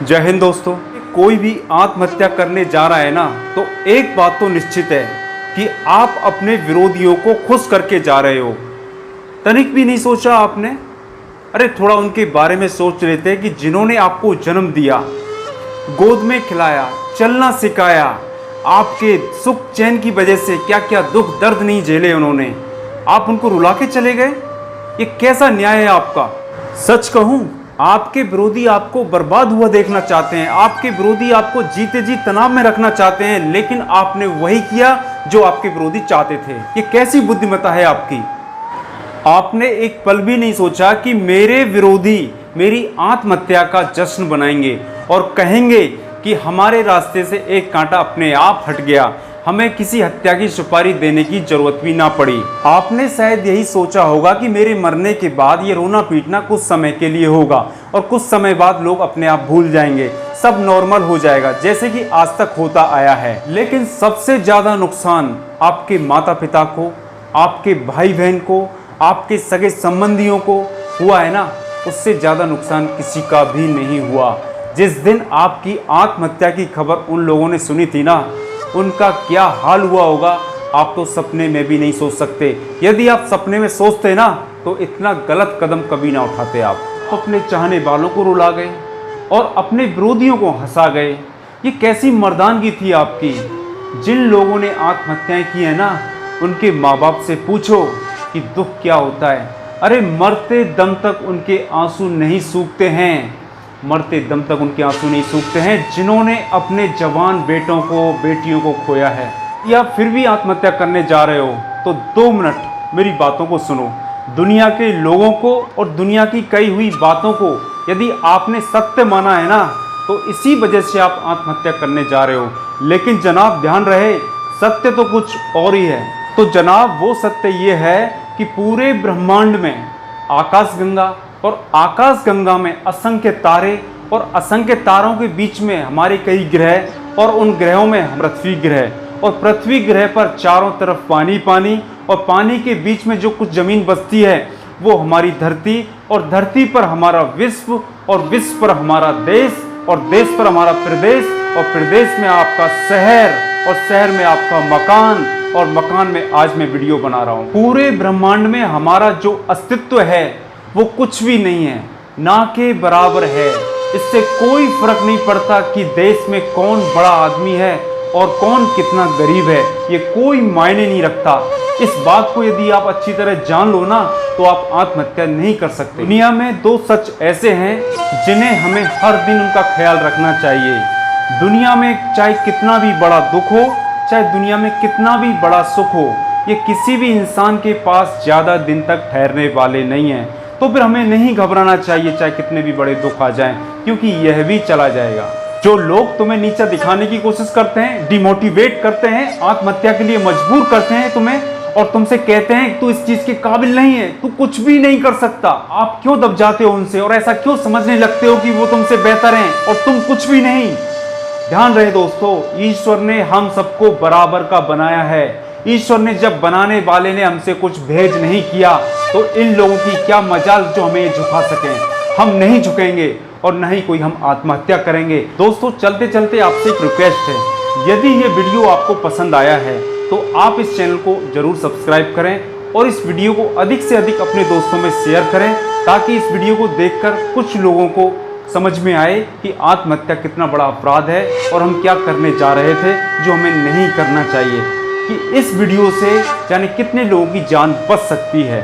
जय हिंद दोस्तों। कोई भी आत्महत्या करने जा रहा है ना, तो एक बात तो निश्चित है कि आप अपने विरोधियों को खुश करके जा रहे हो। तनिक भी नहीं सोचा आपने? अरे थोड़ा उनके बारे में सोच लेते कि जिन्होंने आपको जन्म दिया, गोद में खिलाया, चलना सिखाया, आपके सुख चैन की वजह से क्या क्या दुख दर्द नहीं झेले उन्होंने, आप उनको रुला के चले गए। ये कैसा न्याय है आपका? सच कहूं, आपके विरोधी आपको बर्बाद हुआ देखना चाहते हैं, आपके विरोधी आपको जीते जी तनाव में रखना चाहते हैं, लेकिन आपने वही किया जो आपके विरोधी चाहते थे। ये कैसी बुद्धिमत्ता है आपकी? आपने एक पल भी नहीं सोचा कि मेरे विरोधी मेरी आत्महत्या का जश्न बनाएंगे और कहेंगे कि हमारे रास्ते से एक कांटा अपने आप हट गया, हमें किसी हत्या की सुपारी देने की जरूरत भी ना पड़ी। आपने शायद यही सोचा होगा कि मेरे मरने के बाद ये रोना पीटना कुछ समय के लिए होगा और कुछ समय बाद लोग अपने आप भूल जाएंगे, सब नॉर्मल हो जाएगा जैसे कि आज तक होता आया है। लेकिन सबसे ज्यादा नुकसान आपके माता पिता को, आपके भाई बहन को, आपके सगे संबंधियों को हुआ है ना, उससे ज्यादा नुकसान किसी का भी नहीं हुआ। जिस दिन आपकी आत्महत्या की खबर उन लोगों ने सुनी थी ना, उनका क्या हाल हुआ होगा आप तो सपने में भी नहीं सोच सकते। यदि आप सपने में सोचते ना, तो इतना गलत कदम कभी ना उठाते। आप अपने चाहने वालों को रुला गए और अपने विरोधियों को हंसा गए। ये कैसी मर्दानगी थी आपकी? जिन लोगों ने आत्महत्याएं की है ना, उनके माँ बाप से पूछो कि दुख क्या होता है। अरे मरते दम तक उनके आंसू नहीं सूखते हैं, मरते दम तक उनके आंसू नहीं सूखते हैं जिन्होंने अपने जवान बेटों को, बेटियों को खोया है। या फिर भी आत्महत्या करने जा रहे हो तो 2 मिनट मेरी बातों को सुनो। दुनिया के लोगों को और दुनिया की कही हुई बातों को यदि आपने सत्य माना है ना, तो इसी वजह से आप आत्महत्या करने जा रहे हो। लेकिन जनाब ध्यान रहे, सत्य तो कुछ और ही है। तो जनाब वो सत्य ये है कि पूरे ब्रह्मांड में आकाशगंगा और आकाशगंगा में असंख्य तारे और असंख्य तारों के बीच में हमारे कई ग्रह और उन ग्रहों में पृथ्वी ग्रह, और पृथ्वी ग्रह पर चारों तरफ पानी पानी, और पानी के बीच में जो कुछ जमीन बसती है वो हमारी धरती, और धरती पर हमारा विश्व, और विश्व पर हमारा देश, और देश पर हमारा प्रदेश, और प्रदेश में आपका शहर, और शहर में आपका मकान, और मकान में आज मैं वीडियो बना रहा हूँ। पूरे ब्रह्मांड में हमारा जो अस्तित्व है वो कुछ भी नहीं है, ना के बराबर है। इससे कोई फर्क नहीं पड़ता कि देश में कौन बड़ा आदमी है और कौन कितना गरीब है, ये कोई मायने नहीं रखता। इस बात को यदि आप अच्छी तरह जान लो ना, तो आप आत्महत्या नहीं कर सकते। दुनिया में 2 सच ऐसे हैं जिन्हें हमें हर दिन उनका ख्याल रखना चाहिए। दुनिया में चाहे कितना भी बड़ा दुख हो, चाहे दुनिया में कितना भी बड़ा सुख हो, ये किसी भी इंसान के पास ज्यादा दिन तक ठहरने वाले नहीं हैं। तो फिर हमें नहीं घबराना चाहिए चाहे कितने भी बड़े दुख आ जाएं, क्योंकि यह भी चला जाएगा। जो लोग तुम्हें नीचा दिखाने की कोशिश करते हैं, डिमोटिवेट करते हैं, आत्महत्या के लिए मजबूर करते हैं तुम्हें, और तुमसे कहते हैं तू इस चीज के काबिल नहीं है, तू कुछ भी नहीं कर सकता, आप क्यों दब जाते हो उनसे और ऐसा क्यों समझने लगते हो कि वो तुमसे बेहतर हैं और तुम कुछ भी नहीं? ध्यान रहे दोस्तों, ईश्वर ने हम सबको बराबर का बनाया है। ईश्वर ने जब बनाने वाले ने हमसे कुछ भेद नहीं किया, तो इन लोगों की क्या मजाल जो हमें झुका सकें। हम नहीं झुकेंगे और न ही कोई हम आत्महत्या करेंगे। दोस्तों चलते चलते आपसे एक रिक्वेस्ट है, यदि ये वीडियो आपको पसंद आया है तो आप इस चैनल को जरूर सब्सक्राइब करें और इस वीडियो को अधिक से अधिक अपने दोस्तों में शेयर करें, ताकि इस वीडियो को देखकर कुछ लोगों को समझ में आए कि आत्महत्या कितना बड़ा अपराध है और हम क्या करने जा रहे थे जो हमें नहीं करना चाहिए, कि इस वीडियो से जाने कितने लोगों की जान बच सकती है।